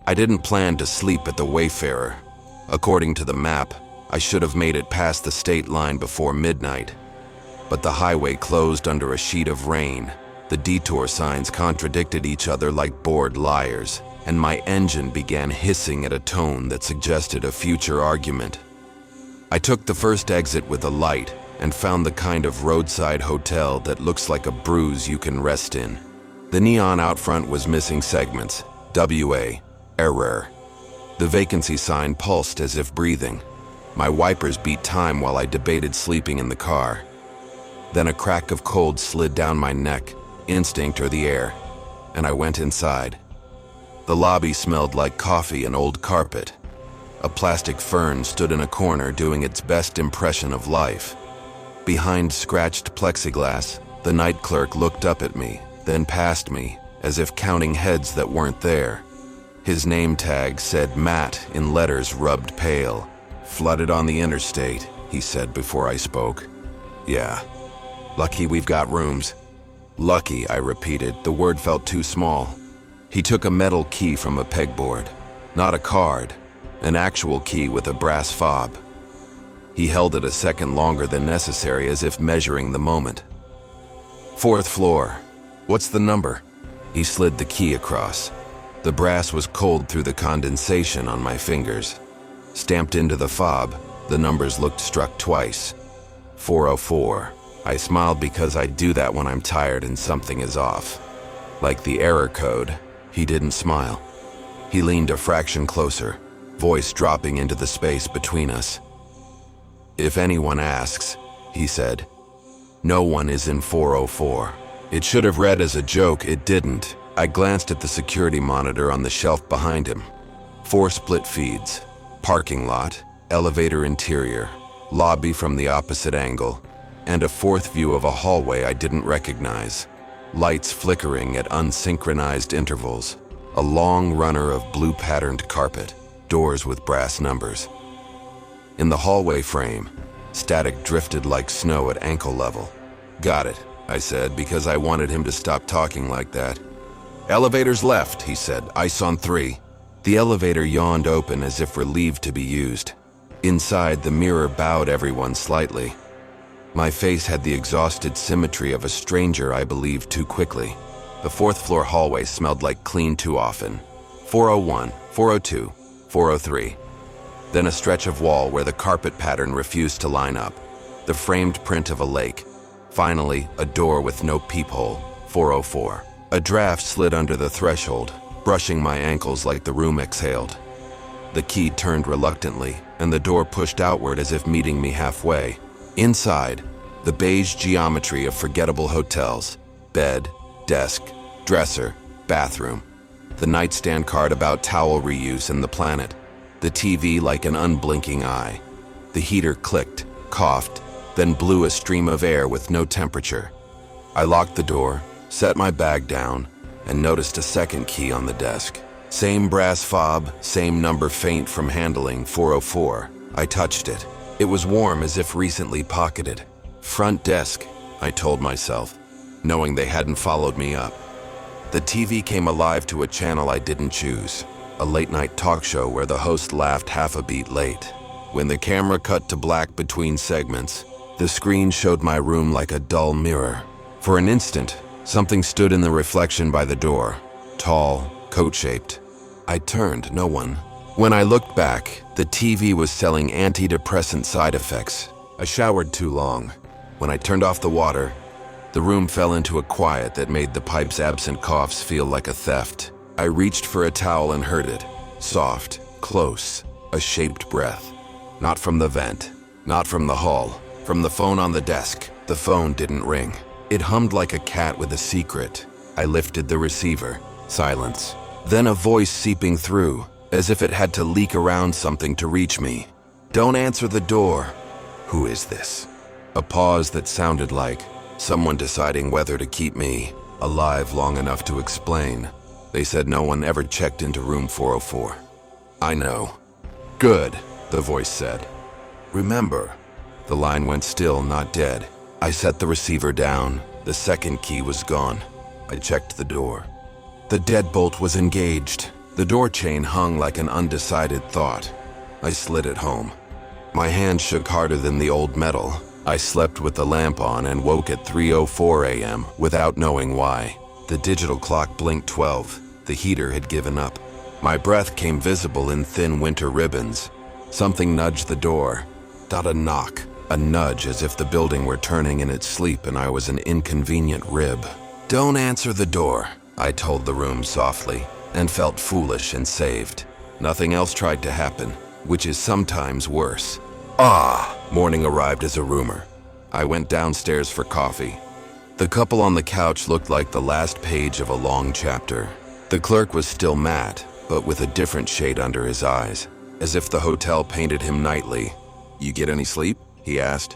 I didn't plan to sleep at the Wayfarer. According to the map, I should have made it past the state line before midnight. But the highway closed under a sheet of rain. The detour signs contradicted each other like bored liars, and my engine began hissing at a tone that suggested a future argument. I took the first exit with a light and found the kind of roadside hotel that looks like a bruise you can rest in. The neon out front was missing segments. WA, error. The vacancy sign pulsed as if breathing. My wipers beat time while I debated sleeping in the car. Then a crack of cold slid down my neck, instinct or the air, and I went inside. The lobby smelled like coffee and old carpet. A plastic fern stood in a corner doing its best impression of life. Behind scratched plexiglass, the night clerk looked up at me, then past me, as if counting heads that weren't there. His name tag said Matt in letters rubbed pale. "Flooded on the interstate," he said before I spoke. "Yeah. Lucky we've got rooms." "Lucky," I repeated. The word felt too small. He took a metal key from a pegboard. Not a card. An actual key with a brass fob. He held it a second longer than necessary, as if measuring the moment. "4th floor. What's the number?" He slid the key across. The brass was cold through the condensation on my fingers. Stamped into the fob, the numbers looked struck twice. 404. I smiled because I do that when I'm tired and something is off. Like the error code, he didn't smile. He leaned a fraction closer, voice dropping into the space between us. "If anyone asks," he said, "no one is in 404. It should have read as a joke, it didn't. I glanced at the security monitor on the shelf behind him. 4 split feeds. Parking lot, elevator interior, lobby from the opposite angle, and a 4th view of a hallway I didn't recognize. Lights flickering at unsynchronized intervals. A long runner of blue-patterned carpet, doors with brass numbers. In the hallway frame, static drifted like snow at ankle level. "Got it," I said, because I wanted him to stop talking like that. "Elevators left," he said. "Ice on 3. The elevator yawned open as if relieved to be used. Inside, the mirror bowed everyone slightly. My face had the exhausted symmetry of a stranger I believed too quickly. The 4th floor hallway smelled like clean too often. 401, 402, 403. Then a stretch of wall where the carpet pattern refused to line up. The framed print of a lake. Finally, a door with no peephole. 404. A draft slid under the threshold, brushing my ankles like the room exhaled. The key turned reluctantly, and the door pushed outward as if meeting me halfway. Inside, the beige geometry of forgettable hotels. Bed, desk, dresser, bathroom. The nightstand card about towel reuse and the planet. The TV like an unblinking eye. The heater clicked, coughed, then blew a stream of air with no temperature. I locked the door, set my bag down, and noticed a second key on the desk. Same brass fob, same number faint from handling, 404. I touched it. It was warm as if recently pocketed. Front desk, I told myself, knowing they hadn't followed me up. The TV came alive to a channel I didn't choose. A late-night talk show where the host laughed half a beat late. When the camera cut to black between segments, the screen showed my room like a dull mirror. For an instant, something stood in the reflection by the door, tall, coat-shaped. I turned, no one. When I looked back, the TV was selling antidepressant side effects. I showered too long. When I turned off the water, the room fell into a quiet that made the pipe's absent coughs feel like a theft. I reached for a towel and heard it. Soft, close, a shaped breath. Not from the vent, not from the hall, from the phone on the desk. The phone didn't ring. It hummed like a cat with a secret. I lifted the receiver. Silence. Then a voice seeping through, as if it had to leak around something to reach me. "Don't answer the door." Who is this? A pause that sounded like someone deciding whether to keep me alive long enough to explain. They said no one ever checked into room 404. "I know." "Good," the voice said. "Remember." The line went still, not dead. I set the receiver down. The second key was gone. I checked the door. The deadbolt was engaged. The door chain hung like an undecided thought. I slid it home. My hand shook harder than the old metal. I slept with the lamp on and woke at 3:04 a.m. without knowing why. The digital clock blinked 12. The heater had given up. My breath came visible in thin winter ribbons. Something nudged the door. Not a knock. A nudge as if the building were turning in its sleep and I was an inconvenient rib. "Don't answer the door," I told the room softly, and felt foolish and saved. Nothing else tried to happen, which is sometimes worse. Morning arrived as a rumor. I went downstairs for coffee. The couple on the couch looked like the last page of a long chapter. The clerk was still Matt, but with a different shade under his eyes, as if the hotel painted him nightly. "You get any sleep?" he asked.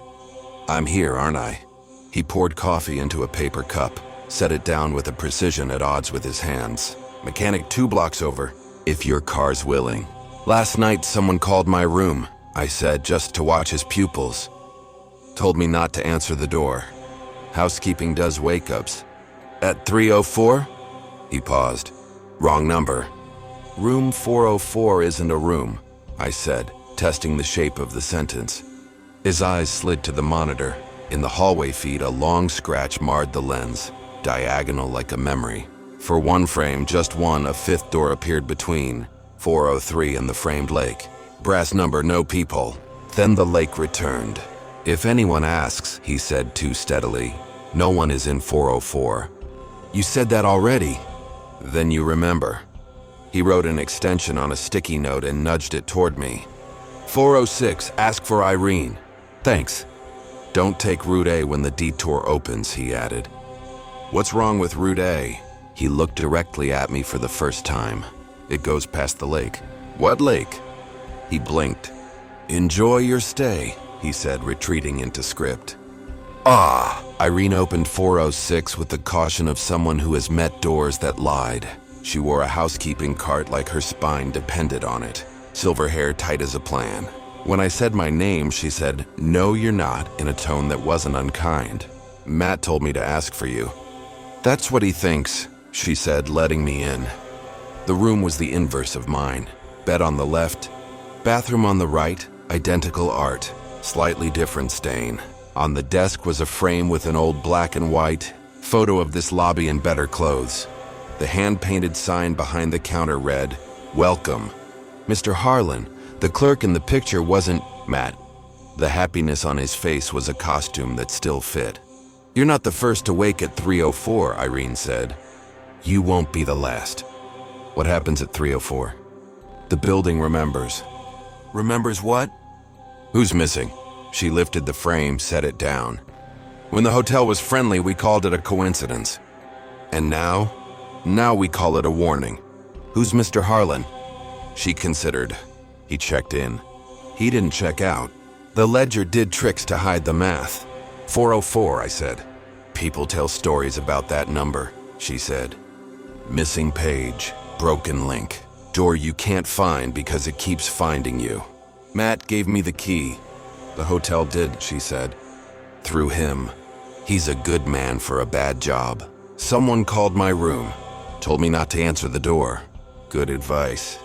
"I'm here, aren't I?" He poured coffee into a paper cup, set it down with a precision at odds with his hands. "Mechanic 2 blocks over, if your car's willing." "Last night someone called my room," I said, just to watch his pupils. "Told me not to answer the door. Housekeeping does wake-ups." "At 3:04? He paused. "Wrong number." "Room 404 isn't a room," I said, testing the shape of the sentence. His eyes slid to the monitor. In the hallway feed, a long scratch marred the lens, diagonal like a memory. For one frame, just one, a fifth door appeared between 403 and the framed lake. "Brass number, no people." Then the lake returned. "If anyone asks," he said too steadily, "no one is in 404. "You said that already." "Then you remember." He wrote an extension on a sticky note and nudged it toward me. 406, ask for Irene. "Thanks." "Don't take Route A when the detour opens," he added. "What's wrong with Route A?" He looked directly at me for the first time. "It goes past the lake." "What lake?" He blinked. "Enjoy your stay," he said, retreating into script. Irene opened 406 with the caution of someone who has met doors that lied. She wore a housekeeping cart like her spine depended on it. Silver hair tight as a plan. When I said my name, she said, "No, you're not," in a tone that wasn't unkind. "Matt told me to ask for you." "That's what he thinks," she said, letting me in. The room was the inverse of mine. Bed on the left, bathroom on the right, identical art, slightly different stain. On the desk was a frame with an old black and white photo of this lobby in better clothes. The hand-painted sign behind the counter read, "Welcome." Mr. Harlan, the clerk in the picture, wasn't Matt. The happiness on his face was a costume that still fit. "You're not the first to wake at 3:04, Irene said. "You won't be the last." "What happens at 3:04? "The building remembers." "Remembers what?" "Who's missing?" She lifted the frame, set it down. "When the hotel was friendly, we called it a coincidence. And now? Now we call it a warning." "Who's Mr. Harlan?" She considered. He checked in. He didn't check out. The ledger did tricks to hide the math. 4:04, I said. "People tell stories about that number," she said. "Missing page, broken link, door you can't find because it keeps finding you." "Matt gave me the key." "The hotel did," she said. "Through him. He's a good man for a bad job." "Someone called my room. Told me not to answer the door." "Good advice."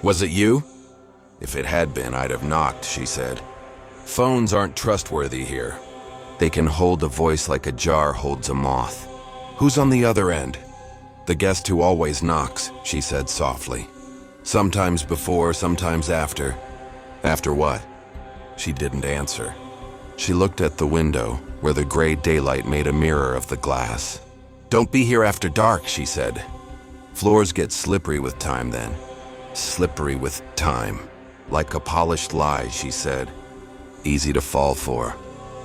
"Was it you?" "If it had been, I'd have knocked," she said. "Phones aren't trustworthy here. They can hold a voice like a jar holds a moth." "Who's on the other end?" "The guest who always knocks," she said softly. "Sometimes before, sometimes after." "After what?" She didn't answer. She looked at the window, where the gray daylight made a mirror of the glass. "Don't be here after dark," she said. "Floors get slippery with time then." "Slippery with time. Like a polished lie," she said. "Easy to fall for."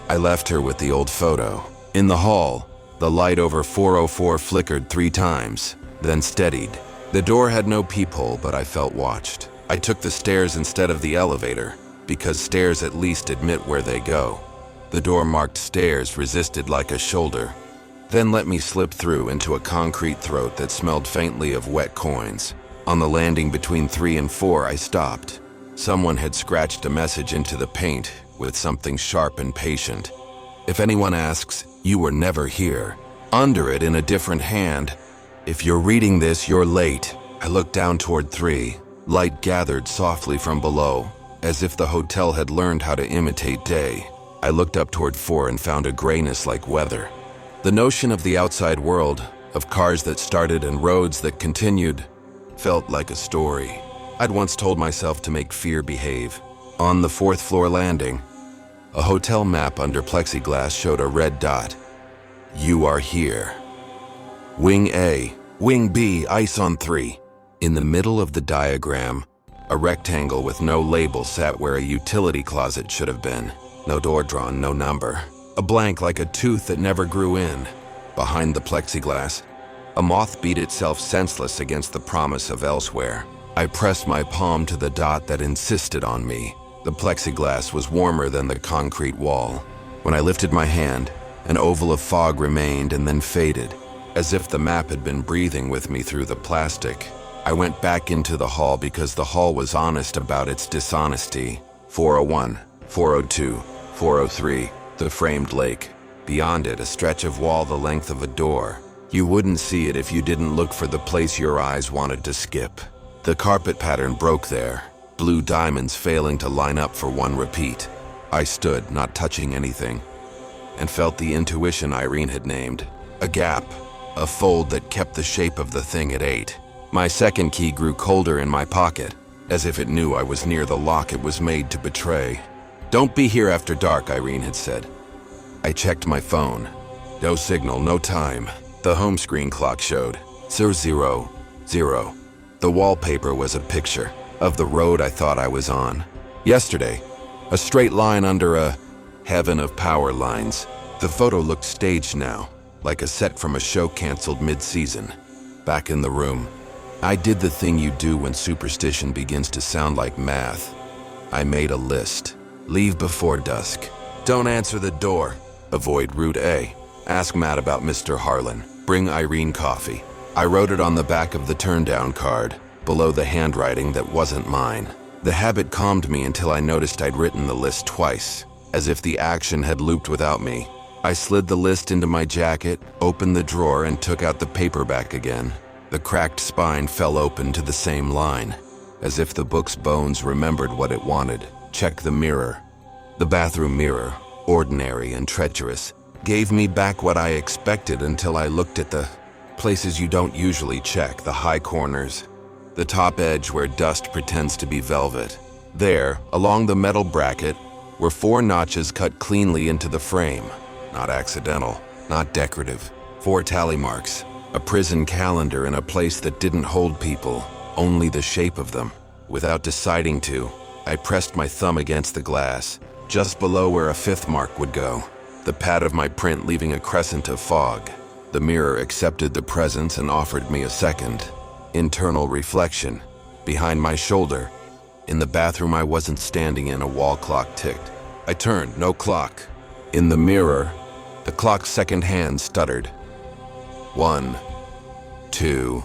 I left her with the old photo. In the hall, the light over 404 flickered 3 times, then steadied. The door had no peephole, but I felt watched. I took the stairs instead of the elevator, because stairs at least admit where they go. The door marked stairs resisted like a shoulder, then let me slip through into a concrete throat that smelled faintly of wet coins. On the landing between 3 and 4, I stopped. Someone had scratched a message into the paint with something sharp and patient. "If anyone asks, you were never here." Under it, in a different hand, "If you're reading this, you're late." I looked down toward 3. Light gathered softly from below, as if the hotel had learned how to imitate day. I looked up toward 4 and found a grayness like weather. The notion of the outside world, of cars that started and roads that continued, felt like a story I'd once told myself to make fear behave. On the 4th floor landing, a hotel map under plexiglass showed a red dot. You are here. Wing A, Wing B, ice on 3. In the middle of the diagram, a rectangle with no label sat where a utility closet should have been. No door drawn, no number. A blank like a tooth that never grew in. Behind the plexiglass, a moth beat itself senseless against the promise of elsewhere. I pressed my palm to the dot that insisted on me. The plexiglass was warmer than the concrete wall. When I lifted my hand, an oval of fog remained and then faded, as if the map had been breathing with me through the plastic. I went back into the hall because the hall was honest about its dishonesty. 401, 402, 403, the framed lake. Beyond it, a stretch of wall the length of a door. You wouldn't see it if you didn't look for the place your eyes wanted to skip. The carpet pattern broke there, blue diamonds failing to line up for one repeat. I stood, not touching anything, and felt the intuition Irene had named. A gap, a fold that kept the shape of the thing it ate. My second key grew colder in my pocket, as if it knew I was near the lock it was made to betray. Don't be here after dark, Irene had said. I checked my phone. No signal, no time. The home screen clock showed 000. The wallpaper was a picture of the road I thought I was on. Yesterday, a straight line under a heaven of power lines. The photo looked staged now, like a set from a show canceled mid-season. Back in the room, I did the thing you do when superstition begins to sound like math. I made a list. Leave before dusk. Don't answer the door. Avoid Route A. Ask Matt about Mr. Harlan. Bring Irene coffee. I wrote it on the back of the turn-down card, below the handwriting that wasn't mine. The habit calmed me until I noticed I'd written the list twice, as if the action had looped without me. I slid the list into my jacket, opened the drawer, and took out the paperback again. The cracked spine fell open to the same line, as if the book's bones remembered what it wanted. Check the mirror. The bathroom mirror, ordinary and treacherous, gave me back what I expected until I looked at the places you don't usually check, the high corners, the top edge where dust pretends to be velvet. There, along the metal bracket, were 4 notches cut cleanly into the frame. Not accidental, not decorative. 4 tally marks, a prison calendar in a place that didn't hold people, only the shape of them. Without deciding to, I pressed my thumb against the glass, just below where a 5th mark would go, the pad of my print leaving a crescent of fog. The mirror accepted the presence and offered me a second. Internal reflection. Behind my shoulder, in the bathroom I wasn't standing in, a wall clock ticked. I turned, no clock. In the mirror, the clock's second hand stuttered. 1, 2,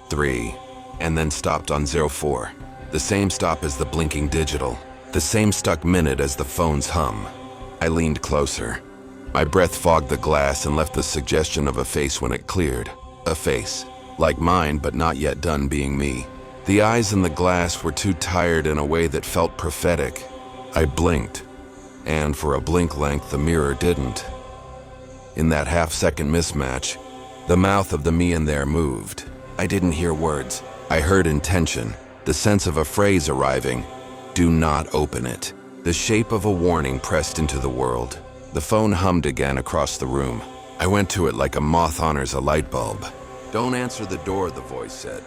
3, and then stopped on 04. The same stop as the blinking digital. The same stuck minute as the phone's hum. I leaned closer. My breath fogged the glass and left the suggestion of a face when it cleared. A face, like mine but not yet done being me. The eyes in the glass were too tired in a way that felt prophetic. I blinked, and for a blink length the mirror didn't. In that half-second mismatch, the mouth of the me in there moved. I didn't hear words. I heard intention, the sense of a phrase arriving. Do not open it. The shape of a warning pressed into the world. The phone hummed again across the room. I went to it like a moth honors a light bulb. Don't answer the door, the voice said.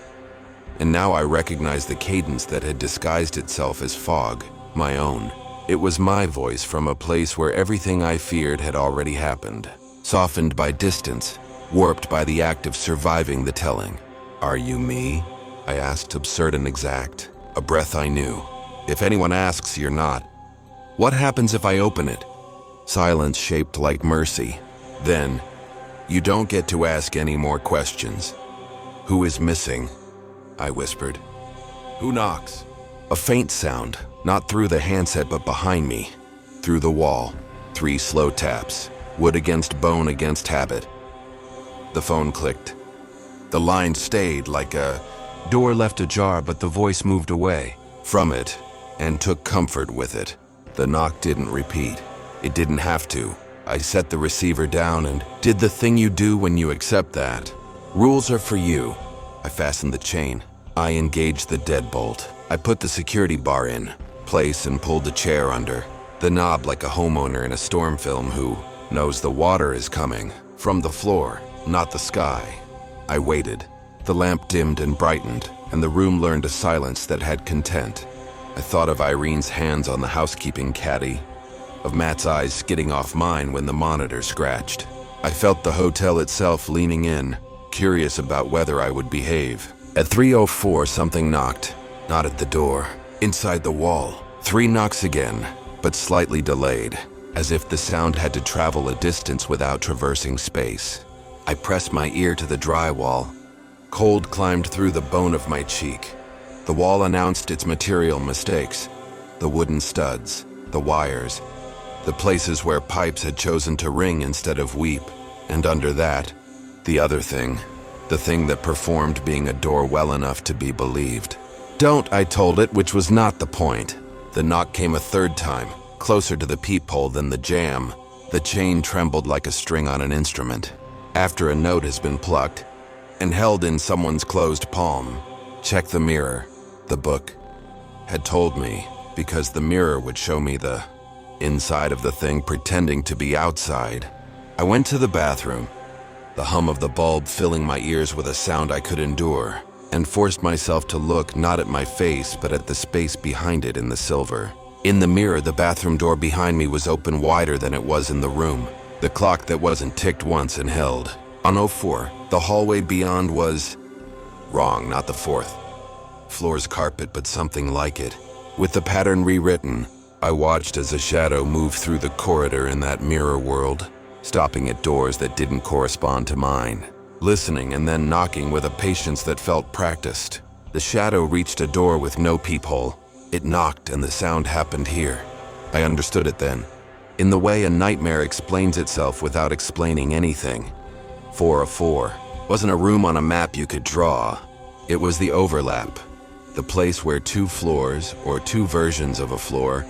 And now I recognized the cadence that had disguised itself as fog, my own. It was my voice from a place where everything I feared had already happened. Softened by distance, warped by the act of surviving the telling. Are you me? I asked, absurd and exact. A breath I knew. If anyone asks, you're not. What happens if I open it? Silence shaped like mercy. Then, you don't get to ask any more questions. Who is missing? I whispered. Who knocks? A faint sound, not through the handset but behind me. Through the wall, 3 slow taps. Wood against bone against habit. The phone clicked. The line stayed like a door left ajar, but the voice moved away from it and took comfort with it. The knock didn't repeat. It didn't have to. I set the receiver down and did the thing you do when you accept that. Rules are for you. I fastened the chain. I engaged the deadbolt. I put the security bar in place and pulled the chair under the knob like a homeowner in a storm film who knows the water is coming from the floor, not the sky. I waited. The lamp dimmed and brightened, and the room learned a silence that had content. I thought of Irene's hands on the housekeeping caddy, of Matt's eyes skidding off mine when the monitor scratched. I felt the hotel itself leaning in, curious about whether I would behave. At 3:04, something knocked, not at the door, inside the wall. 3 knocks again, but slightly delayed, as if the sound had to travel a distance without traversing space. I pressed my ear to the drywall. Cold climbed through the bone of my cheek. The wall announced its material mistakes. The wooden studs, the wires, the places where pipes had chosen to ring instead of weep, and under that, the other thing, the thing that performed being a door well enough to be believed. Don't, I told it, which was not the point. The knock came a third time, closer to the peephole than the jam. The chain trembled like a string on an instrument. After a note has been plucked and held in someone's closed palm, check the mirror. The book had told me, because the mirror would show me the inside of the thing pretending to be outside. I went to the bathroom, the hum of the bulb filling my ears with a sound I could endure, and forced myself to look not at my face but at the space behind it in the silver. In the mirror, the bathroom door behind me was open wider than it was in the room. The clock that wasn't ticked once and held. On 04, the hallway beyond was wrong, not the 4th floor's carpet, but something like it. With the pattern rewritten, I watched as a shadow moved through the corridor in that mirror world, stopping at doors that didn't correspond to mine, listening and then knocking with a patience that felt practiced. The shadow reached a door with no peephole. It knocked and the sound happened here. I understood it then, in the way a nightmare explains itself without explaining anything. 404 wasn't a room on a map you could draw. It was the overlap, the place where 2 floors, or 2 versions of a floor,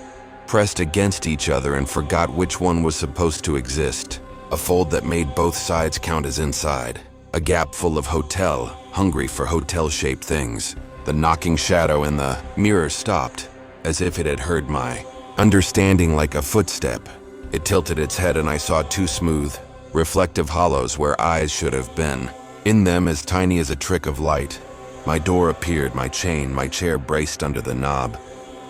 pressed against each other and forgot which one was supposed to exist. A fold that made both sides count as inside. A gap full of hotel, hungry for hotel-shaped things. The knocking shadow in the mirror stopped, as if it had heard my understanding like a footstep. It tilted its head and I saw 2 smooth, reflective hollows where eyes should have been. In them, as tiny as a trick of light, my door appeared, my chain, my chair braced under the knob,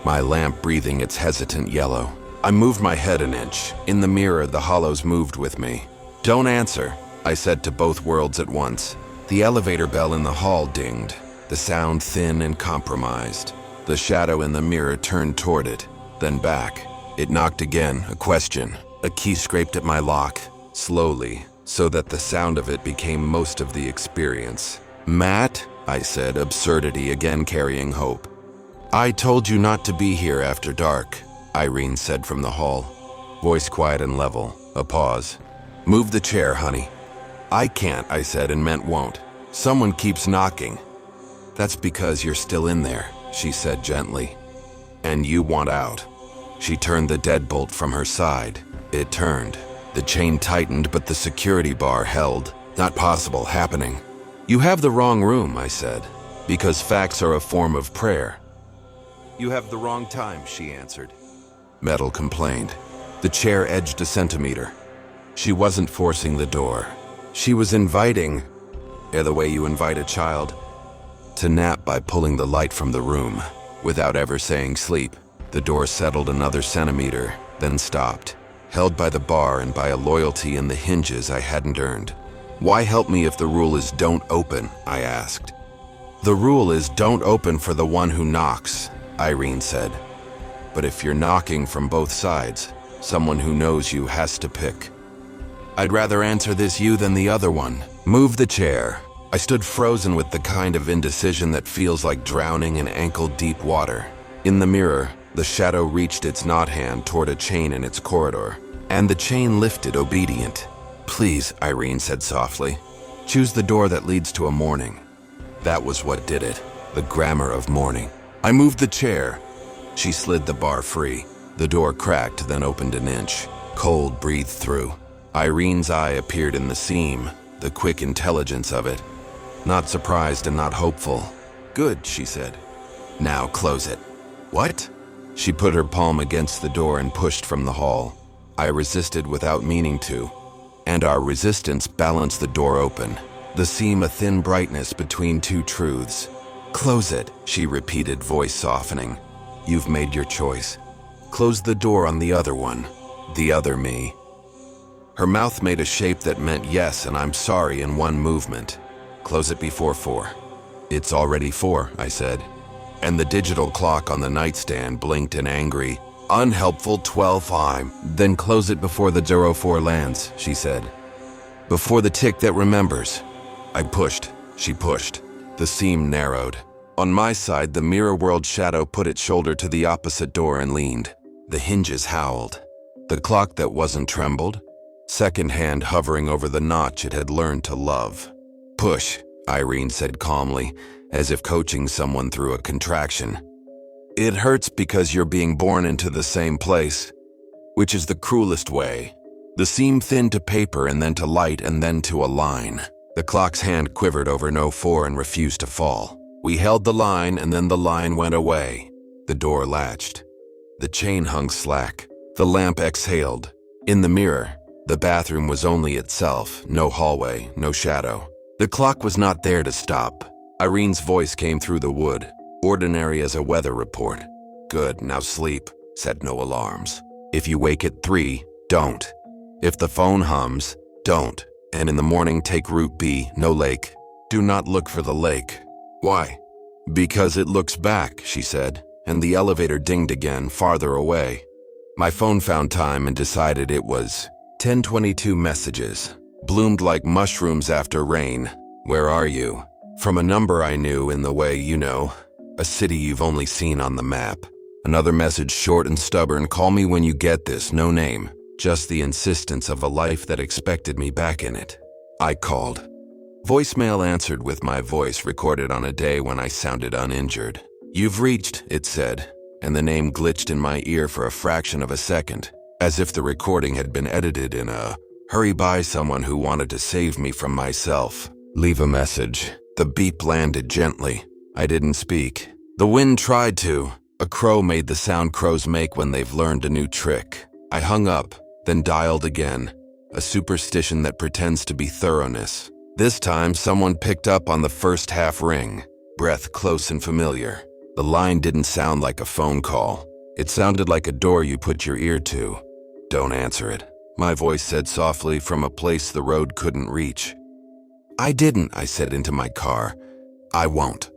my lamp breathing its hesitant yellow. I moved my head an inch. In the mirror, the hollows moved with me. Don't answer, I said to both worlds at once. The elevator bell in the hall dinged, the sound thin and compromised. The shadow in the mirror turned toward it, then back. It knocked again, a question. A key scraped at my lock, slowly, so that the sound of it became most of the experience. Matt, I said, absurdity again carrying hope. I told you not to be here after dark, Irene said from the hall, voice quiet and level. A pause. Move the chair, honey. I can't, I said, and meant won't. Someone keeps knocking. That's because you're still in there, she said gently. And you want out. She turned the deadbolt from her side. It turned. The chain tightened, but the security bar held. Not possible, happening. You have the wrong room, I said, because facts are a form of prayer. You have the wrong time, she answered. Metal complained. The chair edged a centimeter. She wasn't forcing the door. She was inviting, the way you invite a child, to nap by pulling the light from the room. Without ever saying sleep, the door settled another centimeter, then stopped, held by the bar and by a loyalty in the hinges I hadn't earned. Why help me if the rule is don't open, I asked. The rule is don't open for the one who knocks, Irene said. But if you're knocking from both sides, someone who knows you has to pick. I'd rather answer this you than the other one. Move the chair. I stood frozen with the kind of indecision that feels like drowning in ankle-deep water. In the mirror, the shadow reached its knot hand toward a chain in its corridor, and the chain lifted obedient. Please, Irene said softly. Choose the door that leads to a morning. That was what did it, the grammar of morning. I moved the chair. She slid the bar free. The door cracked, then opened an inch. Cold breathed through. Irene's eye appeared in the seam, the quick intelligence of it. Not surprised and not hopeful. Good, she said. Now close it. What? She put her palm against the door and pushed from the hall. I resisted without meaning to, and our resistance balanced the door open, the seam a thin brightness between two truths. Close it, she repeated, voice softening. You've made your choice. Close the door on the other one, the other me. Her mouth made a shape that meant yes and I'm sorry in one movement. Close it before 4. It's already 4, I said. And the digital clock on the nightstand blinked an angry, unhelpful 12 Then close it before the 04 lands, she said. Before the tick that remembers. I pushed. She pushed. The seam narrowed. On my side, the mirror world shadow put its shoulder to the opposite door and leaned. The hinges howled. The clock that wasn't trembled. Second hand hovering over the notch it had learned to love. Push, Irene said calmly, as if coaching someone through a contraction. It hurts because you're being born into the same place, which is the cruelest way. The seam thinned to paper and then to light and then to a line. The clock's hand quivered over 04 and refused to fall. We held the line and then the line went away. The door latched. The chain hung slack. The lamp exhaled. In the mirror, the bathroom was only itself, no hallway, no shadow. The clock was not there to stop. Irene's voice came through the wood, ordinary as a weather report. Good, now sleep. Set no alarms. If you wake at 3, don't. If the phone hums, don't. And in the morning take route B, no lake. Do not look for the lake. Why? Because it looks back, she said, and the elevator dinged again, farther away. My phone found time and decided it was 10:22 messages. Bloomed like mushrooms after rain. Where are you? From a number I knew in the way, you know, a city you've only seen on the map. Another message short and stubborn, call me when you get this, no name. Just the insistence of a life that expected me back in it. I called. Voicemail answered with my voice recorded on a day when I sounded uninjured. You've reached, it said, and the name glitched in my ear for a fraction of a second, as if the recording had been edited in a hurry by someone who wanted to save me from myself. Leave a message. The beep landed gently. I didn't speak. The wind tried to. A crow made the sound crows make when they've learned a new trick. I hung up, then dialed again, a superstition that pretends to be thoroughness. This time, someone picked up on the first half ring, breath close and familiar. The line didn't sound like a phone call. It sounded like a door you put your ear to. Don't answer it, my voice said softly from a place the road couldn't reach. I didn't, I said into my car. I won't.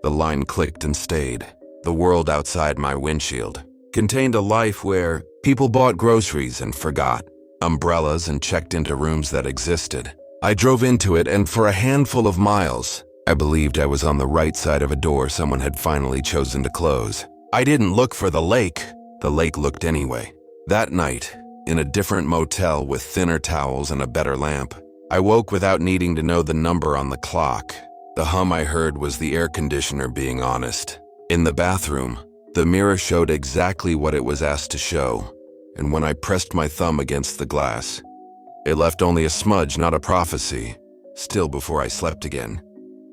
The line clicked and stayed. The world outside my windshield contained a life where people bought groceries and forgot, umbrellas and checked into rooms that existed. I drove into it, and for a handful of miles, I believed I was on the right side of a door someone had finally chosen to close. I didn't look for the lake. The lake looked anyway. That night, in a different motel with thinner towels and a better lamp, I woke without needing to know the number on the clock. The hum I heard was the air conditioner being honest. In the bathroom, the mirror showed exactly what it was asked to show, and when I pressed my thumb against the glass, it left only a smudge, not a prophecy. Still, before I slept again,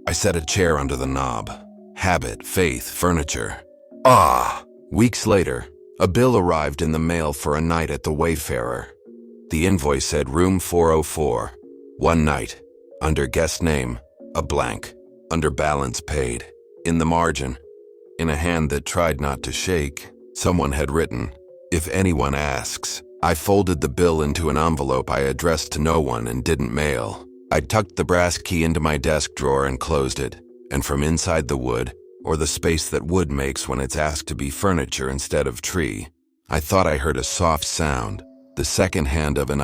I set a chair under the knob. Habit, faith, furniture. Weeks later, a bill arrived in the mail for a night at the Wayfarer. The invoice said room 404. One night. Under guest name, a blank. Under balance paid. In the margin, in a hand that tried not to shake, someone had written, if anyone asks. I folded the bill into an envelope I addressed to no one and didn't mail. I tucked the brass key into my desk drawer and closed it, and from inside the wood, or the space that wood makes when it's asked to be furniture instead of tree, I thought I heard a soft sound, the second hand of an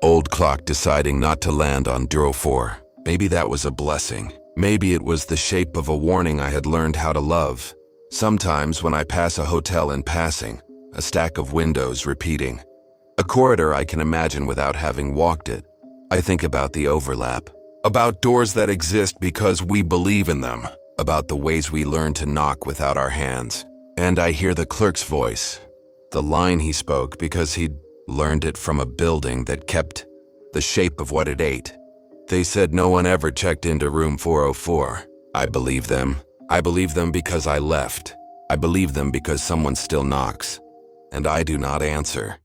old clock deciding not to land on 04. Maybe that was a blessing. Maybe it was the shape of a warning I had learned how to love. Sometimes when I pass a hotel in passing, a stack of windows repeating, a corridor I can imagine without having walked it, I think about the overlap, About doors that exist because we believe in them. About the ways we learn to knock without our hands. And I hear the clerk's voice. The line he spoke because he'd learned it from a building that kept the shape of what it ate. They said no one ever checked into room 404. I believe them. I believe them because I left. I believe them because someone still knocks. And I do not answer.